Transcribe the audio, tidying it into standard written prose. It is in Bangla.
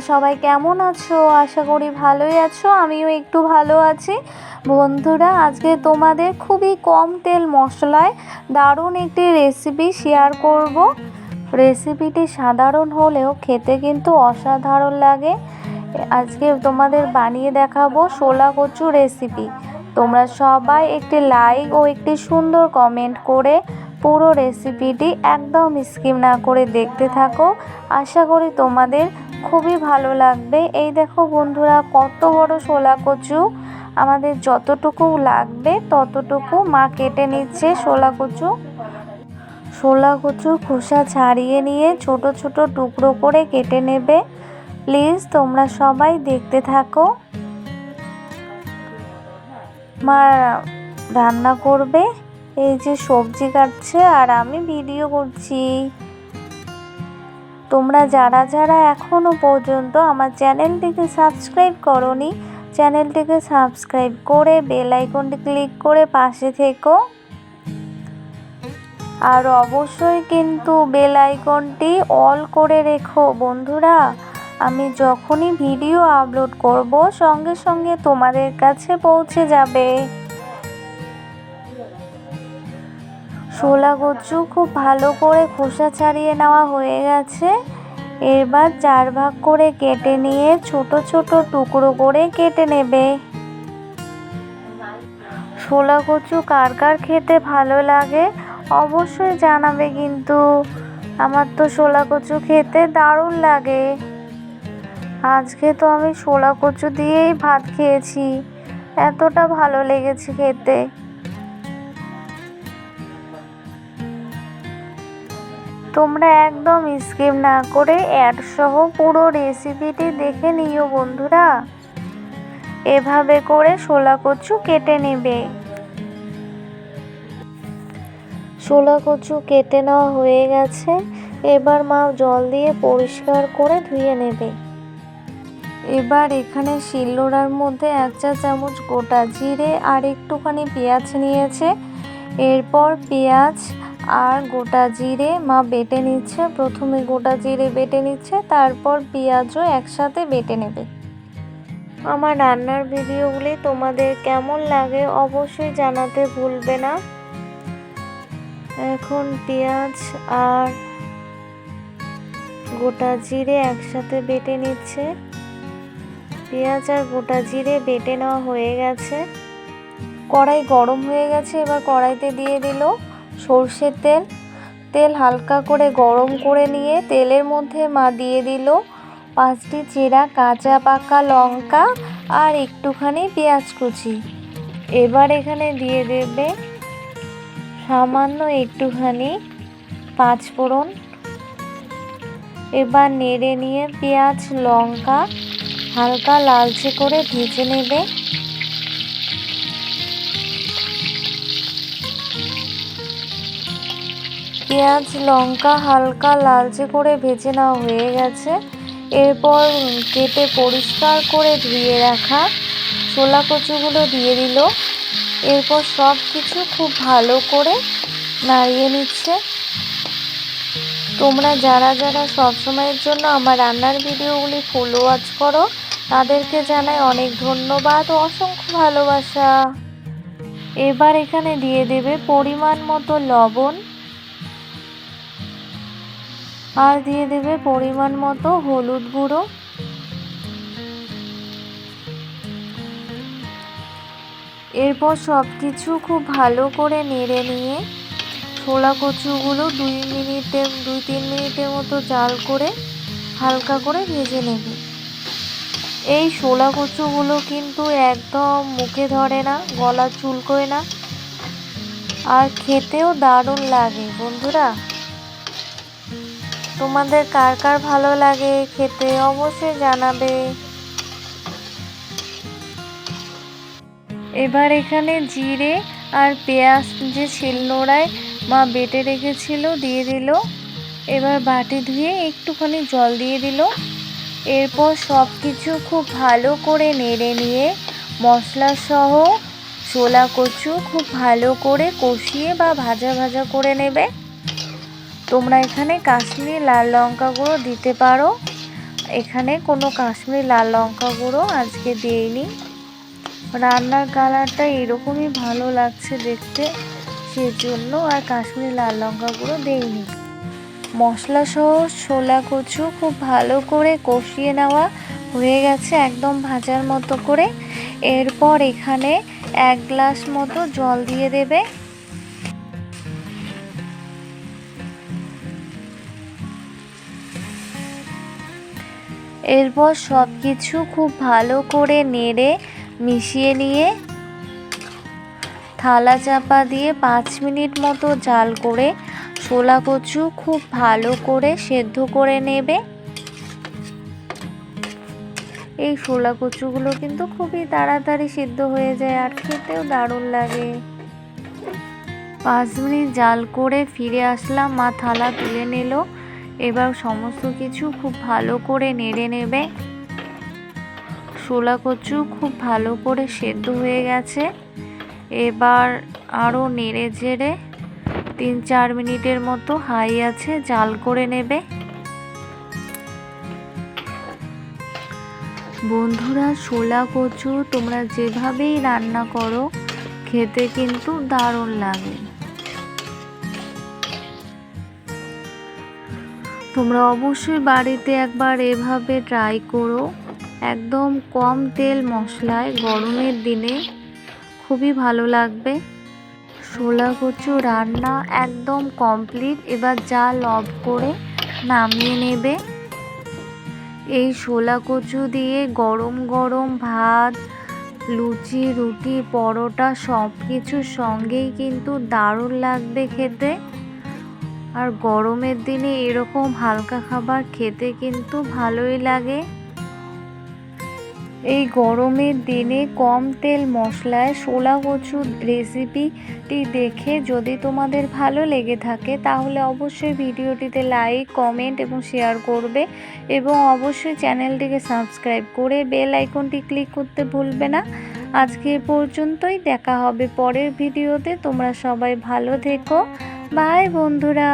সবাই কেমন আছো? আশা করি ভালোই আছো। আমিও একটু ভালো আছি। বন্ধুরা, আজকে তোমাদের খুবই কম তেল মশলায় দারুণ একটি রেসিপি শেয়ার করব। রেসিপিটি সাধারণ হলেও খেতে কিন্তু অসাধারণ লাগে। আজকে তোমাদের বানিয়ে দেখাবো শোলা কচু রেসিপি। তোমরা সবাই একটি লাইক ও একটি সুন্দর কমেন্ট করে পুরো রেসিপিটি একদম স্কিপ না করে দেখতে থাকো। আশা করি তোমাদের খুবই ভালো লাগবে। এই দেখো বন্ধুরা, কত বড় শোলা কচু। আমাদের যতটুকু লাগবে ততটুকু মা কেটে নিচ্ছে। শোলা কচু খোসা ছাড়িয়ে নিয়ে ছোট ছোট টুকরো করে কেটে নেবে। প্লিজ তোমরা সবাই দেখতে থাকো। মা রান্না করবে, এই যে সবজি কাটছে আর আমি ভিডিও করছি। তোমরা যারা যারা এখনো পর্যন্ত আমার চ্যানেলটিকে সাবস্ক্রাইব করোনি, চ্যানেলটিকে সাবস্ক্রাইব করে বেল আইকনটি ক্লিক করে পাশে থেকো। আর অবশ্যই কিন্তু বেল আইকনটি অল করে রেখো বন্ধুরা। আমি যখনই ভিডিও আপলোড করব সঙ্গে সঙ্গে তোমাদের কাছে পৌঁছে যাবে। শোলা কচু খুব ভালো করে খোসা ছাড়িয়ে নেওয়া হয়ে গেছে। এবার 4 ভাগ করে কেটে নিয়ে ছোট ছোট টুকরো করে কেটে নেবে। শোলা কচু কার কার খেতে ভালো লাগে অবশ্যই জানাবে কিন্তু। আমার তো শোলা কচু খেতে দারুণ লাগে। আজকে তো আমি শোলা কচু দিয়েই ভাত খেয়েছি, এতটা ভালো লেগেছে খেতে। তোমরা একদম স্কিপ না করে অ্যাড সহ পুরো রেসিপিটি দেখে নিও বন্ধুরা। এভাবে করে শোলা কচু কেটে নেবে। শোলা কচু কেটে নেওয়া হয়ে গেছে। এবার মা জল দিয়ে পরিষ্কার করে ধুয়ে নেবে। এবার এখানে শিলনোড়ার মধ্যে 1 চা চামচ গোটা জিরে আর একটুখানি পেঁয়াজ নিয়েছে। এরপর পেঁয়াজ আর গোটা জিরে মা বেটে নিচ্ছে। প্রথমে গোটা জিরে বেটে নিচ্ছে, তারপর পেঁয়াজও একসাথে বেটে নেবে। আমার রান্নার ভিডিওগুলি তোমাদের কেমন লাগে অবশ্যই জানাতে ভুলবে না। এখন পেঁয়াজ আর গোটা জিরে একসাথে বেটে নিচ্ছে। পেঁয়াজ আর গোটা জিরে বেটে নেওয়া হয়ে গেছে। কড়াই গরম হয়ে গেছে। এবার কড়াইতে দিয়ে দিল সর্ষের তেল। তেল হালকা করে গরম করে নিয়ে তেলের মধ্যে মা দিয়ে দিল 5টি চেরা কাঁচা পাকা লঙ্কা আর একটুখানি পেঁয়াজ কুচি। এবার এখানে দিয়ে দেবে সামান্য একটুখানি 5 ফোড়ন। এবার নেড়ে নিয়ে পেঁয়াজ লঙ্কা হালকা লালচে করে ভেজে নেবে। পেঁয়াজ লঙ্কা হালকা লালচে করে ভেজে নেওয়া হয়ে গেছে। এরপর কেটে পরিষ্কার করে ধুয়ে রাখা শোলা কচুগুলো দিয়ে দিল। এরপর সব কিছু খুব ভালো করে নাড়িয়ে নিচ্ছে। তোমরা যারা যারা সবসময়ের জন্য আমার রান্নার ভিডিওগুলি ফুল ওয়াচ করো তাদেরকে জানাই অনেক ধন্যবাদ ও অসংখ্য ভালোবাসা। এবার এখানে দিয়ে দেবে পরিমাণ মতো লবণ আর দিয়ে দেবে পরিমাণ মতো হলুদ গুঁড়ো। এরপর সব কিছু খুব ভালো করে নেড়ে নিয়ে শোলা কচুগুলো 2-3 মিনিটের মতো জাল করে হালকা করে ভেজে নেবে। এই শোলা কচুগুলো কিন্তু একদম মুখে ধরে না, গলা চুলকোয় না, আর খেতেও দারুণ লাগে বন্ধুরা। তোমাদের কার কার ভালো লাগে খেতে অবশ্যই জানাবে। এবার এখানে জিরে আর পেঁয়াজ যে শিলনোড়ায় মা বেটে রেখেছিল দিয়ে দিল। এবার বাটি ধুয়ে একটুখানি জল দিয়ে দিল। এরপর সব কিছু খুব ভালো করে নেড়ে নিয়ে মশলা সহ শোলা কচু খুব ভালো করে কষিয়ে বা ভাজা ভাজা করে নেবে। তোমরা এখানে কাশ্মীরি লাল লঙ্কা গুঁড়ো দিতে পারো। এখানে কোনো কাশ্মীরি লাল লঙ্কা গুঁড়ো আজকে দিইনি। রান্নার কালারটা এরকমই ভালো লাগছে দেখতে, সেজন্য আর কাশ্মীরি লাল লঙ্কা গুঁড়ো দিইনি। মশলা সহ ছোলা কচু খুব ভালো করে কষিয়ে নেওয়া হয়ে গেছে, একদম ভাজার মতো করে। এরপর এখানে 1 গ্লাস মতো জল দিয়ে দেবে। এরপর সব কিছু খুব ভালো করে নেড়ে মিশিয়ে নিয়ে থালা চাপা দিয়ে 5 মিনিট মতো জাল করে ছোলা কচু খুব ভালো করে সেদ্ধ করে নেবে। এই ছোলা কচুগুলো কিন্তু খুবই তাড়াতাড়ি সিদ্ধ হয়ে যায় আর খেতেও দারুণ লাগে। 5 মিনিট জাল করে ফিরে আসলাম, মা থালা তুলে নিল। এবার সমস্ত কিছু খুব ভালো করে নেড়ে নেবে। ছোলা কচু খুব ভালো করে সেদ্ধ হয়ে গেছে। এবার আরও নেড়ে চেড়ে 3-4 মিনিটের মতো হাই আছে জাল করে নেবে। বন্ধুরা, ছোলা কচু তোমরা যেভাবেই রান্না করো খেতে কিন্তু দারুণ লাগে। তোমরা অবশ্যই বাড়িতে একবার এভাবে ট্রাই করো। একদম কম তেল মশলায় গরমের দিনে খুবই ভালো লাগবে। ছোলা কচু রান্না একদম কমপ্লিট। এবার জাল অফ করে নামিয়ে নেবে। এই ছোলা কচু দিয়ে গরম গরম ভাত, লুচি, রুটি, পরোটা সব কিছুর সঙ্গেই কিন্তু দারুণ লাগবে খেতে। আর গরমের দিনে এরকম হালকা খাবার খেতে কিন্তু ভালোই লাগে। এই গরমের দিনে কম তেল মশলায় ছোলা কচুর রেসিপিটি দেখে যদি তোমাদের ভালো লেগে থাকে তাহলে অবশ্যই ভিডিওটিতে লাইক, কমেন্ট এবং শেয়ার করবে এবং অবশ্যই চ্যানেলটিকে সাবস্ক্রাইব করে বেল আইকনটি ক্লিক করতে ভুলবে না। আজকে এ পর্যন্তই, দেখা হবে পরের ভিডিওতে। তোমরা সবাই ভালো থেকো। বাই বন্ধুরা।